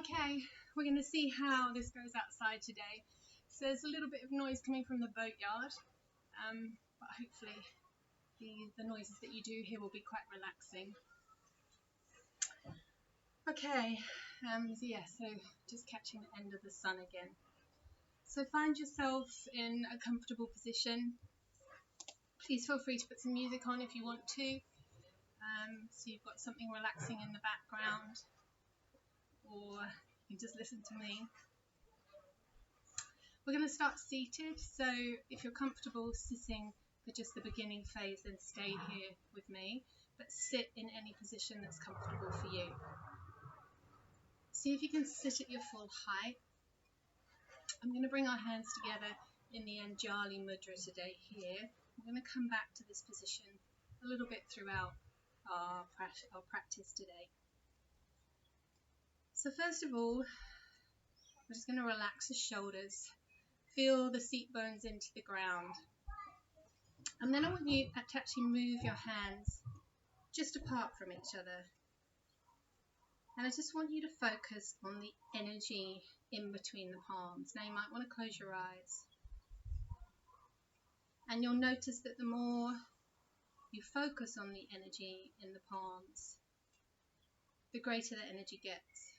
Okay, we're going to see how this goes outside today. So there's a little bit of noise coming from the boatyard, but hopefully the noises that you do hear will be quite relaxing. Okay, so just catching the end of the sun again. So find yourself in a comfortable position. Please feel free to put some music on if you want to, so you've got something relaxing in the background, or you can just listen to me. We're going to start seated, so if you're comfortable sitting for just the beginning phase, then stay here with me, but sit in any position that's comfortable for you. See if you can sit at your full height. I'm going to bring our hands together in the Anjali Mudra today here. We're going to come back to this position a little bit throughout our practice today. So first of all, we're just going to relax the shoulders, feel the seat bones into the ground. And then I want you to actually move your hands just apart from each other. And I just want you to focus on the energy in between the palms. Now you might want to close your eyes. And you'll notice that the more you focus on the energy in the palms, the greater the energy gets.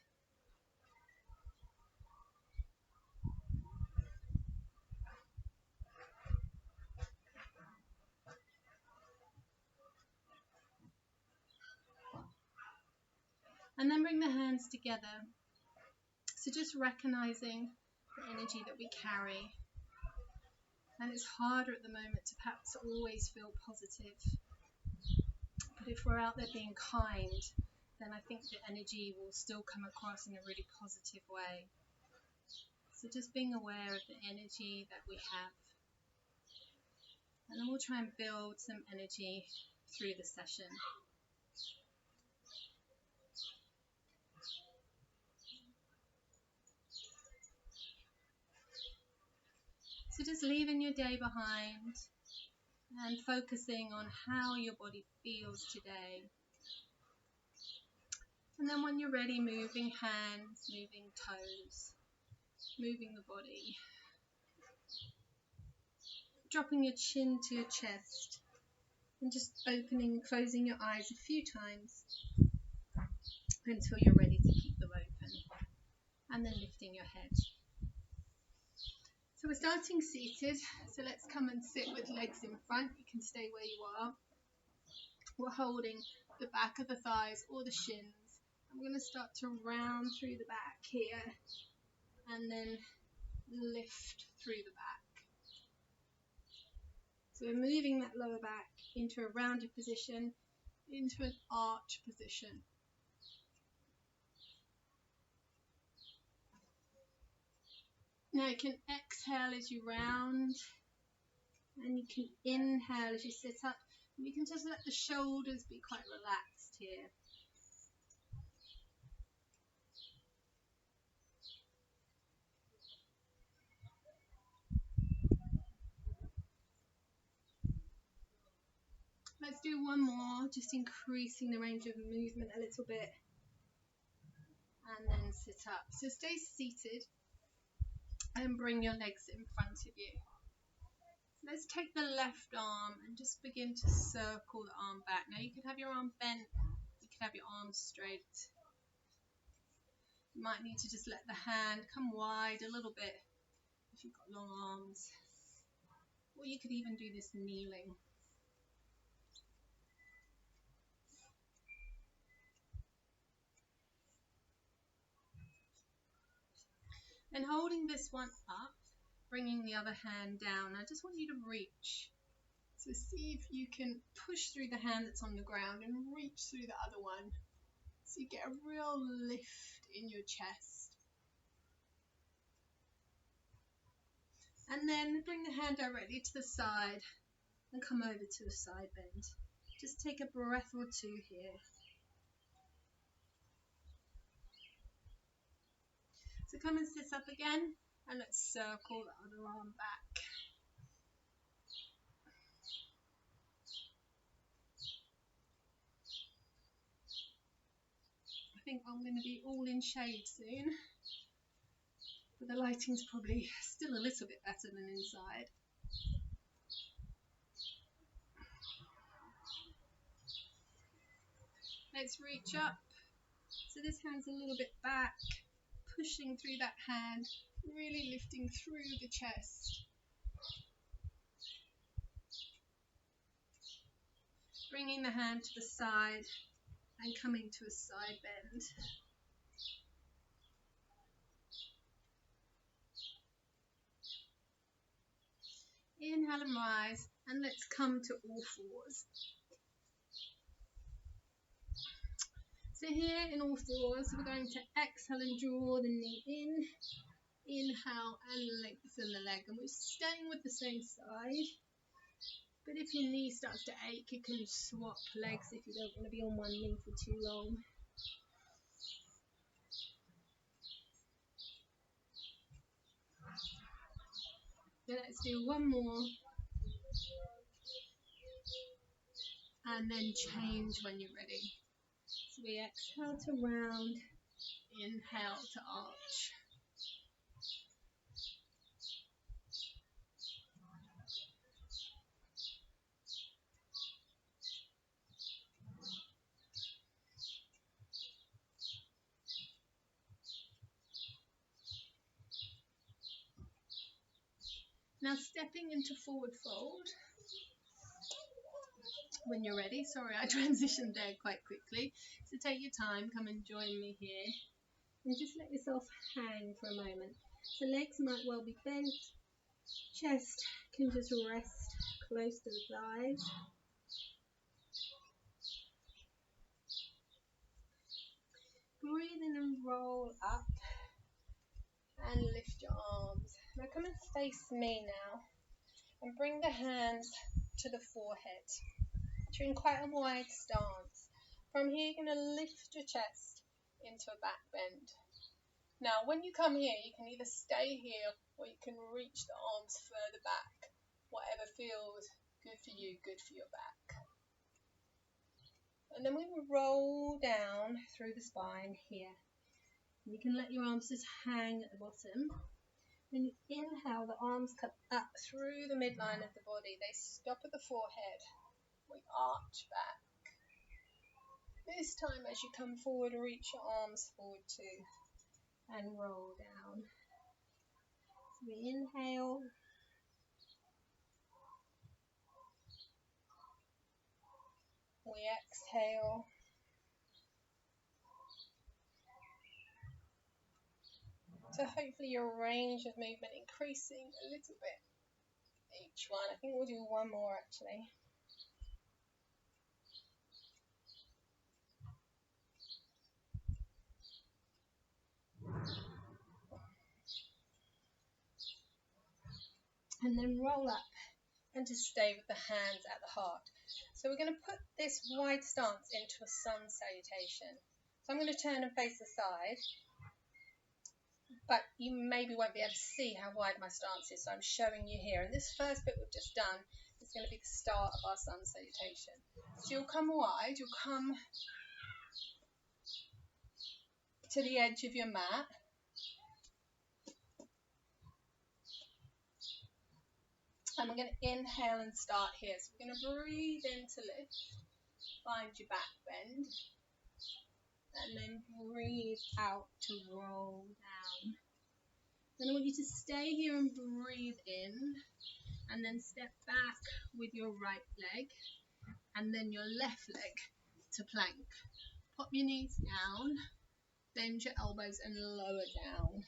And then bring the hands together. So just recognizing the energy that we carry. And it's harder at the moment to perhaps always feel positive. But if we're out there being kind, then I think the energy will still come across in a really positive way. So just being aware of the energy that we have. And then we'll try and build some energy through the session. So just leaving your day behind and focusing on how your body feels today. And then when you're ready, moving hands, moving toes, moving the body. Dropping your chin to your chest and just opening and closing your eyes a few times until you're ready to keep them open. And then lifting your head. So we're starting seated, so let's come and sit with legs in front. You can stay where you are. We're holding the back of the thighs or the shins. I'm going to start to round through the back here and then lift through the back. So we're moving that lower back into a rounded position, into an arch position. Now you can exhale as you round, and you can inhale as you sit up. And you can just let the shoulders be quite relaxed here. Let's do one more, just increasing the range of movement a little bit. And then sit up. So stay seated and bring your legs in front of you. Let's take the left arm and just begin to circle the arm back. Now you could have your arm bent, you could have your arm straight. You might need to just let the hand come wide a little bit if you've got long arms. Or you could even do this kneeling. And holding this one up, bringing the other hand down. I just want you to reach. So see if you can push through the hand that's on the ground and reach through the other one. So you get a real lift in your chest. And then bring the hand directly to the side and come over to a side bend. Just take a breath or two here. So come and sit up again, and let's circle the other arm back. I think I'm going to be all in shade soon, but the lighting's probably still a little bit better than inside. Let's reach up. So this hand's a little bit back, pushing through that hand, really lifting through the chest. Bringing the hand to the side and coming to a side bend. Inhale and rise, and let's come to all fours. So here in all fours, we're going to exhale and draw the knee in. Inhale and lengthen the leg, and we're staying with the same side. But if your knee starts to ache, you can swap legs if you don't want to be on one knee for too long. So let's do one more. And then change when you're ready. So we exhale to round, inhale to arch. Now stepping into forward fold. When you're ready, sorry I transitioned there quite quickly. So take your time, come and join me here. And just let yourself hang for a moment. So legs might well be bent. Chest can just rest close to the thighs. Breathe in and roll up. And lift your arms. Now come and face me now. And bring the hands to the forehead. You're in quite a wide stance. From here, you're going to lift your chest into a back bend. Now, when you come here, you can either stay here or you can reach the arms further back. Whatever feels good for you, good for your back. And then we will roll down through the spine here. You can let your arms just hang at the bottom. When you inhale, the arms come up through the midline of the body. They stop at the forehead. We arch back. This time as you come forward, reach your arms forward too and roll down. So we inhale. We exhale. So hopefully your range of movement increasing a little bit each one. I think we'll do one more actually. And then roll up and just stay with the hands at the heart. So we're going to put this wide stance into a sun salutation. So I'm going to turn and face the side, but you maybe won't be able to see how wide my stance is, so I'm showing you here. And this first bit we've just done is going to be the start of our sun salutation. So you'll come wide, you'll come to the edge of your mat. And we're going to inhale and start here. So we're going to breathe in to lift, find your back bend, and then breathe out to roll down. Then I want you to stay here and breathe in, and then step back with your right leg, and then your left leg to plank. Pop your knees down, bend your elbows and lower down.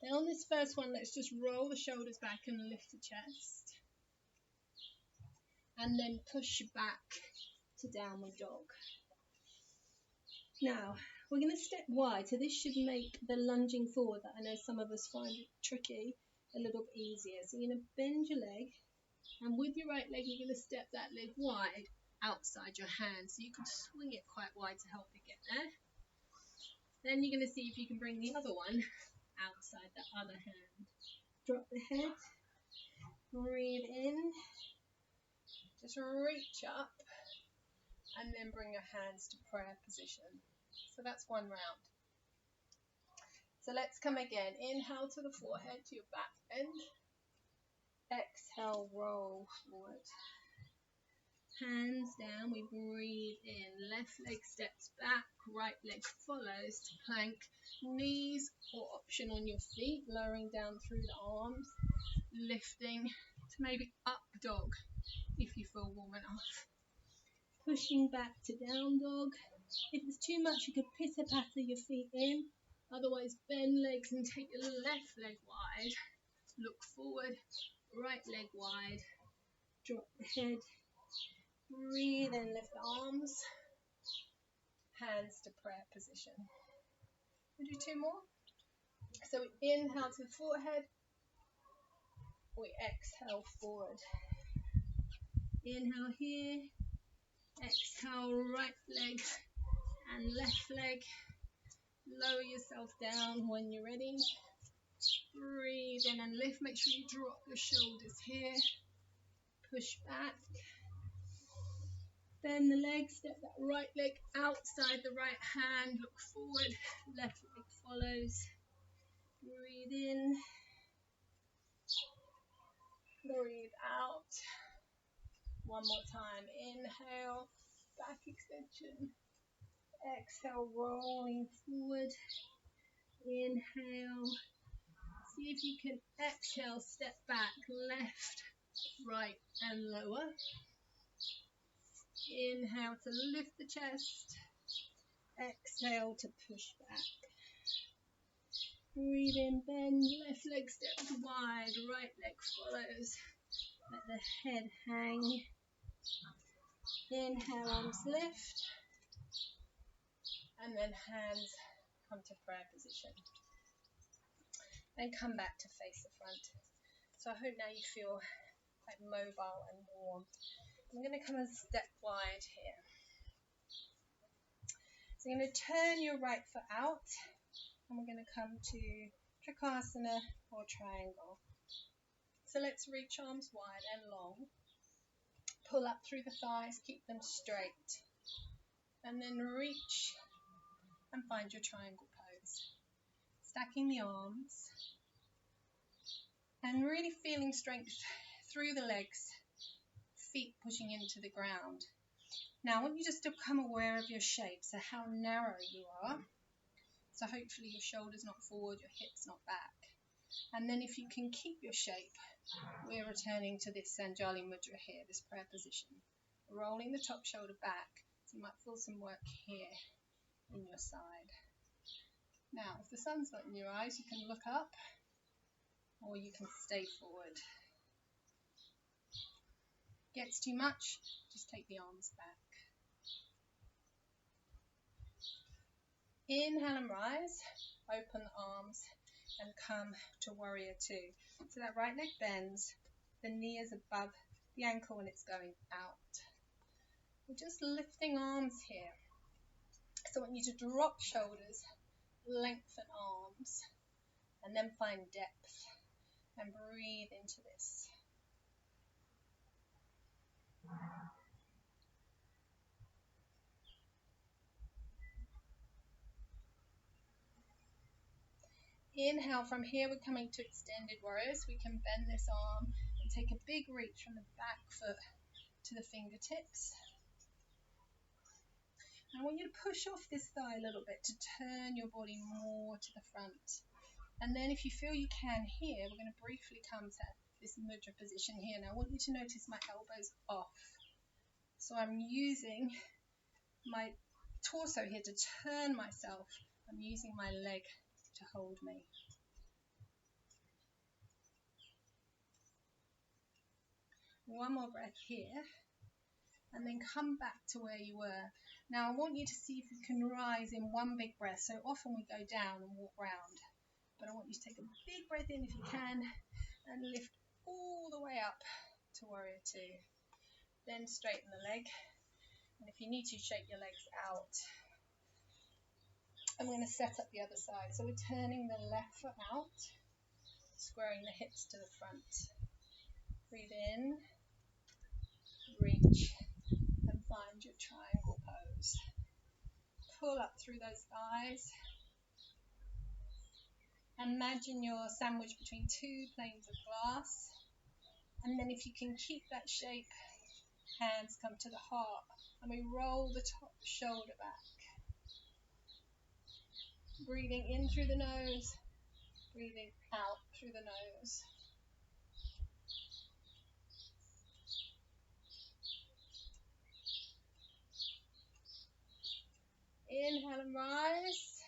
Then on this first one, let's just roll the shoulders back and lift the chest. And then push back to downward dog. Now, we're going to step wide, so this should make the lunging forward that I know some of us find it tricky a little bit easier. So you're going to bend your leg, and with your right leg, you're going to step that leg wide outside your hand, so you can swing it quite wide to help you get there. Then you're going to see if you can bring the other one outside the other hand. Drop the head, breathe in, just reach up, and then bring your hands to prayer position. So that's one round. So let's come again. Inhale to the forehead, to your back bend. Exhale, roll forward. Hands down, we breathe in. Left leg steps back, right leg follows to plank. Knees or option on your feet, lowering down through the arms. Lifting to maybe up dog if you feel warm enough. Pushing back to down dog. If it's too much, you could pitter patter your feet in. Otherwise, bend legs and take your left leg wide. Look forward, right leg wide. Drop the head. Breathe in, lift the arms. Hands to prayer position. We'll do two more. So we inhale to the forehead. We exhale forward. Inhale here. Exhale, right leg and left leg. Lower yourself down when you're ready. Breathe in and lift. Make sure you drop your shoulders here. Push back. Bend the leg. Step that right leg outside the right hand. Look forward. Left leg follows. Breathe in. Breathe out. One more time. Inhale. Back extension. Exhale. Rolling forward. Inhale. See if you can exhale, step back, left, right and lower. Inhale to lift the chest. Exhale to push back. Breathe in, bend, left leg steps wide, right leg follows. Let the head hang. Inhale, arms lift. And then hands come to prayer position. And come back to face the front. So I hope now you feel quite mobile and warm. I'm going to come a step wide here. So you're going to turn your right foot out. And we're going to come to Trikonasana or triangle. So let's reach arms wide and long. Pull up through the thighs, keep them straight. And then reach and find your triangle pose. Stacking the arms. And really feeling strength through the legs, feet pushing into the ground. Now I want you just to become aware of your shape, so how narrow you are. So hopefully your shoulders not forward, your hips not back. And then if you can keep your shape, we're returning to this Sanjali Mudra here, this prayer position. Rolling the top shoulder back, so you might feel some work here in your side. Now if the sun's not in your eyes, you can look up. Or you can stay forward. Gets too much, just take the arms back. Inhale and rise, open the arms and come to warrior two. So that right leg bends, the knee is above the ankle and it's going out. We're just lifting arms here. So I want you to drop shoulders, lengthen arms, and then find depth. And breathe into this. Inhale, from here we're coming to extended warriors. We can bend this arm and take a big reach from the back foot to the fingertips. And I want you to push off this thigh a little bit to turn your body more to the front. And then if you feel you can here, we're going to briefly come to this mudra position here. Now I want you to notice my elbows off. So I'm using my torso here to turn myself. I'm using my leg to hold me. One more breath here. And then come back to where you were. Now I want you to see if you can rise in one big breath. So often we go down and walk round. But I want you to take a big breath in if you can and lift all the way up to warrior two. Then straighten the leg. And if you need to, shake your legs out. I'm going to set up the other side. So we're turning the left foot out, squaring the hips to the front. Breathe in, reach, and find your triangle pose. pull up through those thighs. Imagine you're sandwiched between two planes of glass. And then if you can keep that shape, hands come to the heart. And we roll the top shoulder back. Breathing in through the nose, breathing out through the nose. Inhale and rise.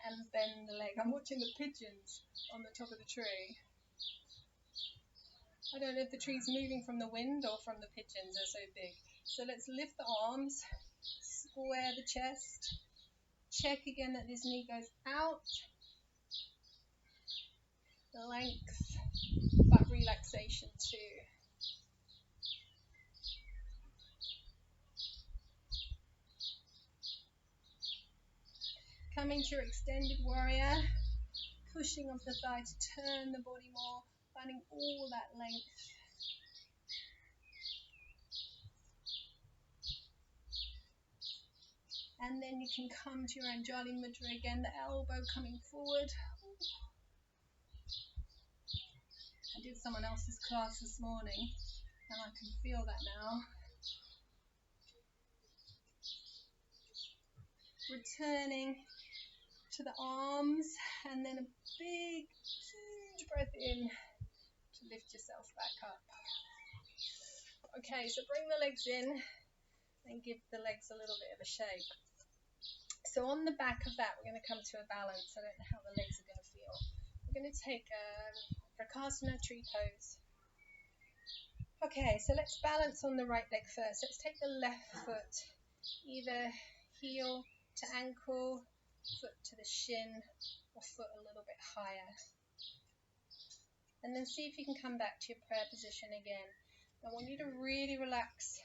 And bend the leg. I'm watching the pigeons on the top of the tree. I don't know if the tree's moving from the wind or from the pigeons, they're so big. So let's lift the arms, square the chest. Check again that this knee goes out. Length, but relaxation too. Come into your extended warrior. Pushing off the thigh to turn the body more, finding all that length. And then you can come to your Anjali Mudra again, the elbow coming forward. I did someone else's class this morning, and I can feel that now. Returning to the arms, and then a big, huge breath in to lift yourself back up. Okay, so bring the legs in and give the legs a little bit of a shake. So on the back of that, we're going to come to a balance. I don't know how the legs are going to feel. We're going to take a Prakasana tree pose. Okay, so let's balance on the right leg first. Let's take the left foot, either heel to ankle, foot to the shin, or foot a little bit higher. And then see if you can come back to your prayer position again. I want you to really relax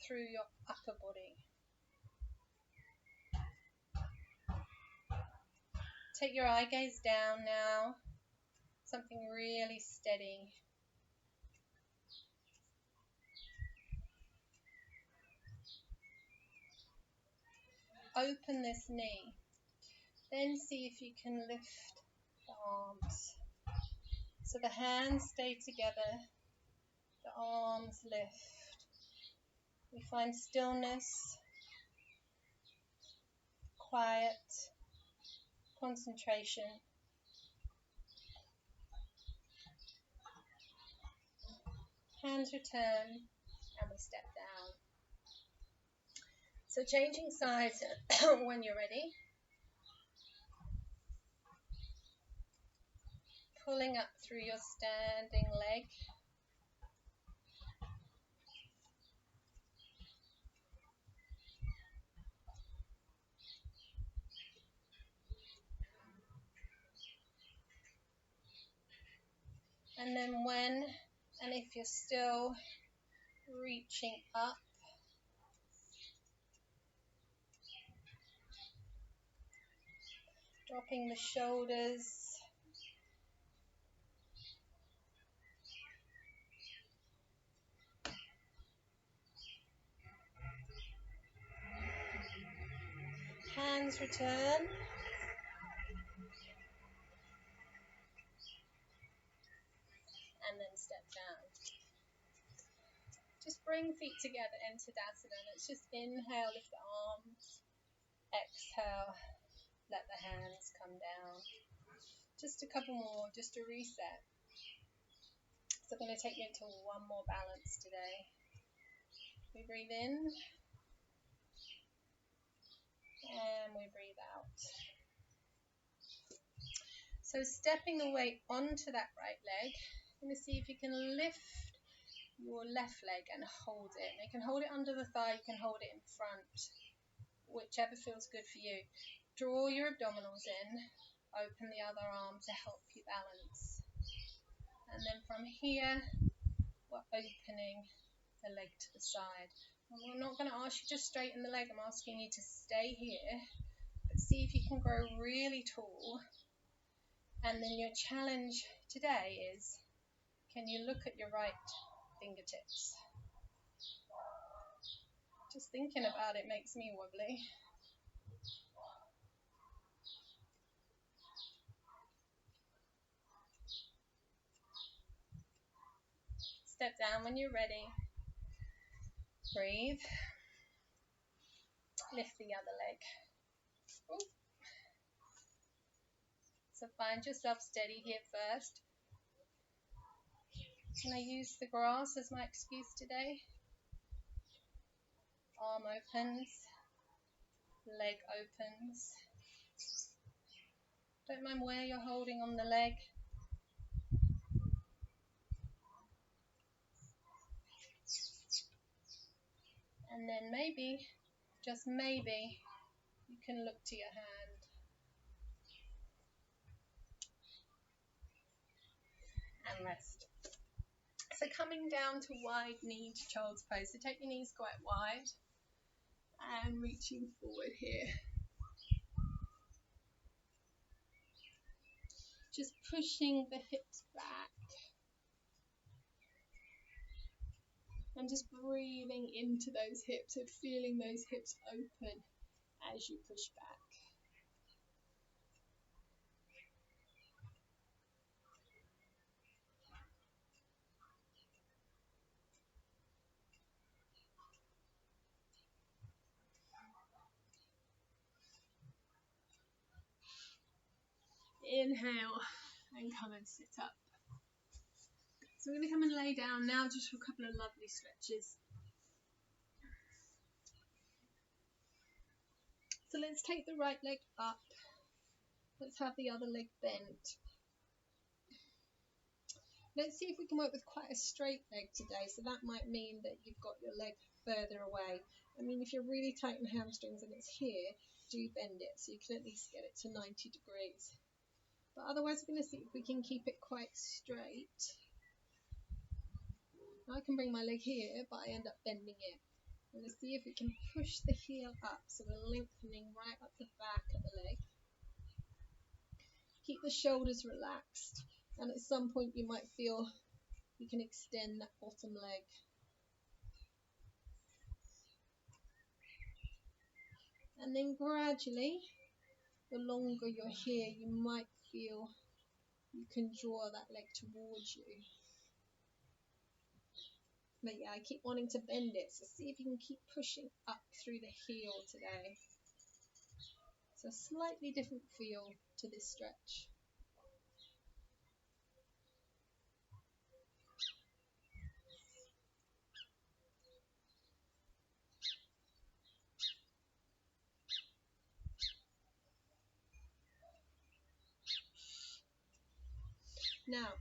through your upper body. Take your eye gaze down now, something really steady. Open this knee. Then see if you can lift the arms. So the hands stay together, the arms lift. We find stillness, quiet, concentration. Hands return and we step down. So changing sides when you're ready. Pulling up through your standing leg. And then when and if you're still reaching up, dropping the shoulders, hands return, and then step down. Just bring feet together in Tadasana. Let's just inhale, lift the arms, exhale, let the hands come down. Just a couple more, just to reset. So I'm going to take you into one more balance today. We breathe in, and we breathe out. So stepping the weight onto that right leg, I'm going to see if you can lift your left leg and hold it. You can hold it under the thigh, you can hold it in front, whichever feels good for you. Draw your abdominals in, open the other arm to help you balance. And then from here, we're opening the leg to the side. I'm not going to ask you to straighten the leg, I'm asking you to stay here, but see if you can grow really tall. And then your challenge today is, can you look at your right fingertips? Just thinking about it makes me wobbly. step down when you're ready. Breathe. Lift the other leg. Ooh. So find yourself steady here first. Can I use the grass as my excuse today? Arm opens, leg opens. Don't mind where you're holding on the leg. And then maybe, just maybe, you can look to your hand. And rest. So coming down to wide-kneed child's pose. So take your knees quite wide and reaching forward here. Just pushing the hips back. And just breathing into those hips and feeling those hips open as you push back. Inhale and come and sit up. So we're going to come and lay down now just for a couple of lovely stretches. So let's take the right leg up. Let's have the other leg bent. Let's see if we can work with quite a straight leg today. So that might mean that you've got your leg further away. I mean, if you're really tight in hamstrings and it's here, do bend it so you can at least get it to 90 degrees. But otherwise, we're going to see if we can keep it quite straight. Now I can bring my leg here, but I end up bending it. And let's see if we can push the heel up. So we're lengthening right up the back of the leg. Keep the shoulders relaxed. And at some point you might feel you can extend that bottom leg. And then gradually, the longer you're here, you might feel you can draw that leg towards you. But yeah, I keep wanting to bend it, so see if you can keep pushing up through the heel today. It's a slightly different feel to this stretch. Now,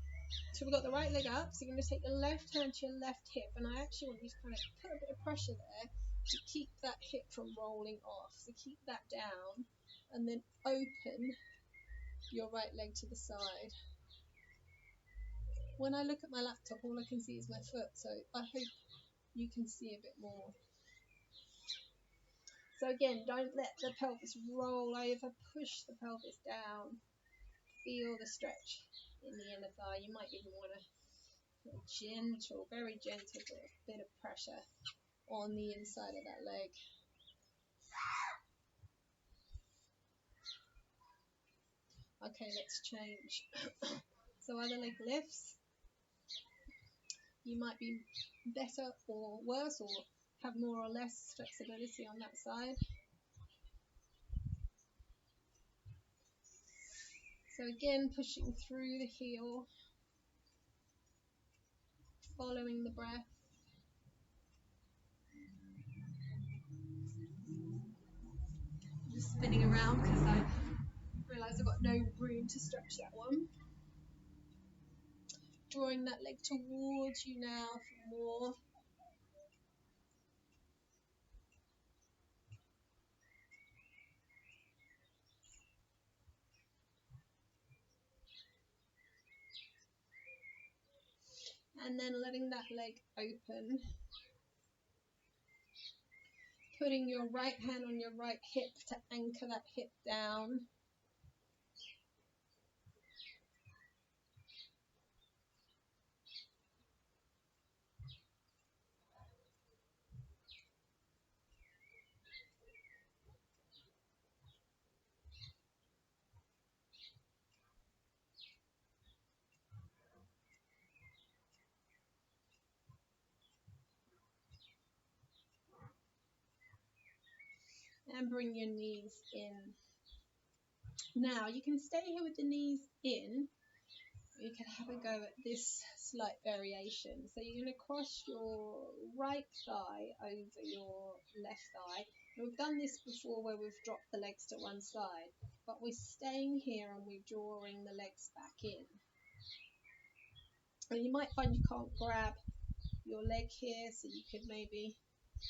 so we've got the right leg up, so you're going to take your left hand to your left hip, and I actually want you to kind of put a bit of pressure there to keep that hip from rolling off. So keep that down, and then open your right leg to the side. When I look at my laptop, all I can see is my foot, so I hope you can see a bit more. So again, don't let the pelvis roll over, push the pelvis down, feel the stretch in the inner thigh. You might even want to put a gentle, very gentle bit of pressure on the inside of that leg. Okay, let's change. So other leg lifts. You might be better or worse, or have more or less flexibility on that side. So again, pushing through the heel, following the breath. Just spinning around because I realised I've got no room to stretch that one. Drawing that leg towards you now for more. And then letting that leg open. Putting your right hand on your right hip to anchor that hip down. and bring your knees in. Now you can stay here with the knees in. You can have a go at this slight variation. So you're going to cross your right thigh over your left thigh. And we've done this before where we've dropped the legs to one side, but we're staying here and we're drawing the legs back in. And you might find you can't grab your leg here, so you could maybe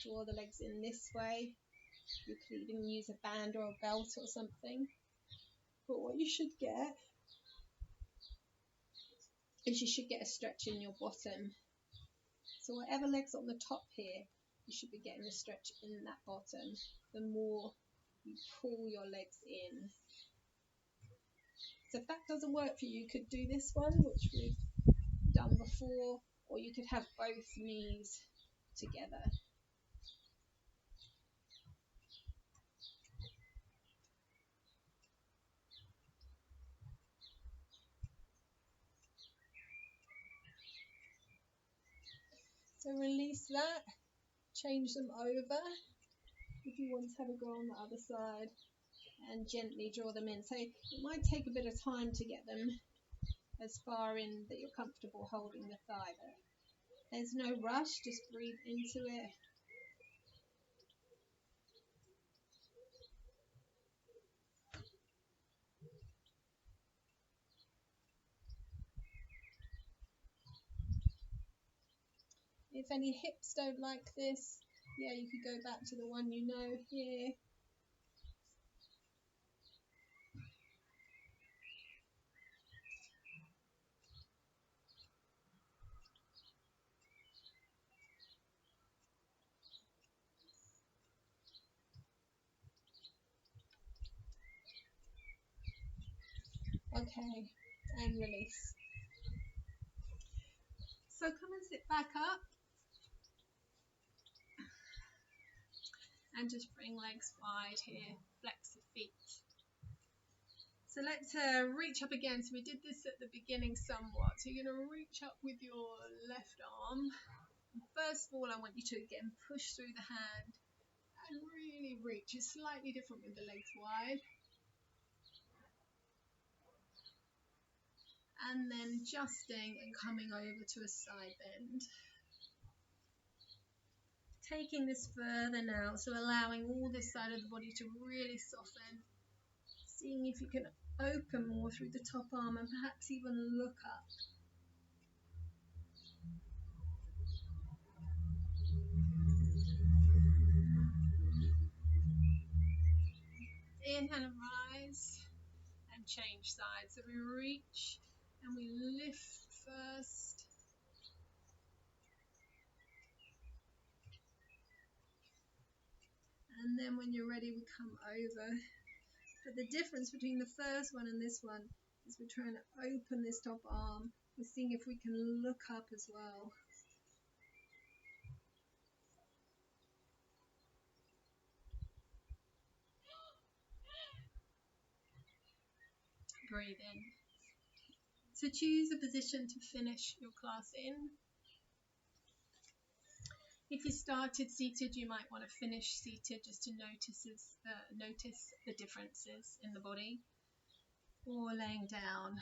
draw the legs in this way. You could even use a band or a belt or something. But what you should get is you should get a stretch in your bottom. So whatever leg's on the top here, you should be getting a stretch in that bottom. The more you pull your legs in. So if that doesn't work for you, you could do this one, which we've done before, or you could have both knees together. So release that, change them over if you want to have a go on the other side, and gently draw them in. So it might take a bit of time to get them as far in that you're comfortable holding the thigh, but there's no rush, just breathe into it. If any hips don't like this, yeah, you could go back to the one you know here. Okay, and release. So come and sit back up. And just bring legs wide here, flex the feet. So let's reach up again. So we did this at the beginning somewhat. So you're going to reach up with your left arm. And first of all, I want you to again push through the hand and really reach. It's slightly different with the legs wide. And then adjusting and coming over to a side bend. Taking this further now, so allowing all this side of the body to really soften. Seeing if you can open more through the top arm and perhaps even look up. Inhale and rise and change sides. So we reach and we lift first. And then when you're ready, we come over. But the difference between the first one and this one is we're trying to open this top arm. We're seeing if we can look up as well. Breathe in. So choose a position to finish your class in. If you started seated, you might want to finish seated just to notice the differences in the body, or laying down.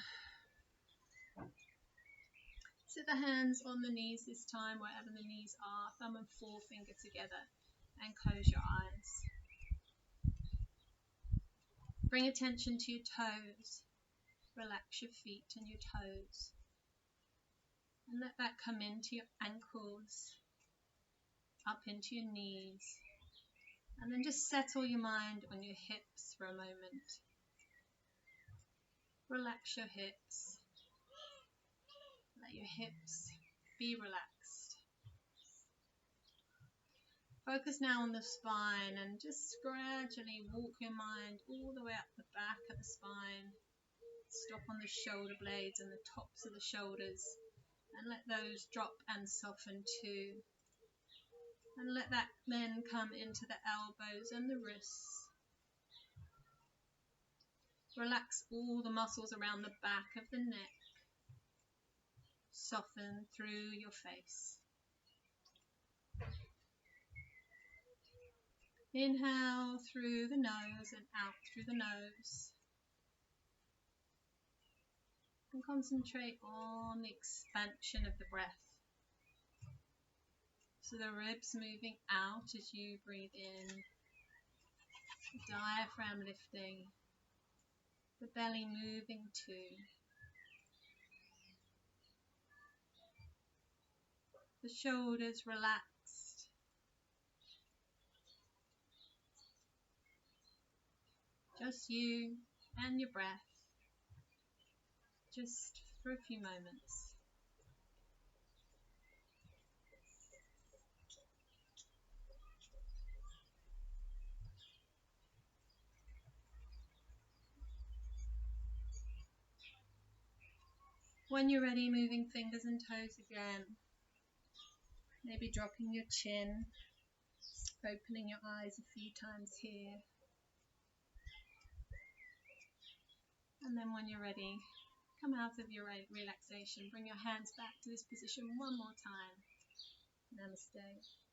Sit the hands on the knees this time, wherever the knees are, thumb and forefinger together, and close your eyes. Bring attention to your toes. Relax your feet and your toes. And let that come into your ankles, up into your knees. And then just settle your mind on your hips for a moment. Relax your hips. Let your hips be relaxed. Focus now on the spine and just gradually walk your mind all the way up the back of the spine. Stop on the shoulder blades and the tops of the shoulders and let those drop and soften too. And let that then come into the elbows and the wrists. Relax all the muscles around the back of the neck. Soften through your face. Inhale through the nose and out through the nose. And concentrate on the expansion of the breath. So the ribs moving out as you breathe in, the diaphragm lifting, the belly moving too. The shoulders relaxed. Just you and your breath, just for a few moments. When you're ready, moving fingers and toes again. Maybe dropping your chin, opening your eyes a few times here. And then when you're ready, come out of your relaxation. Bring your hands back to this position one more time. Namaste.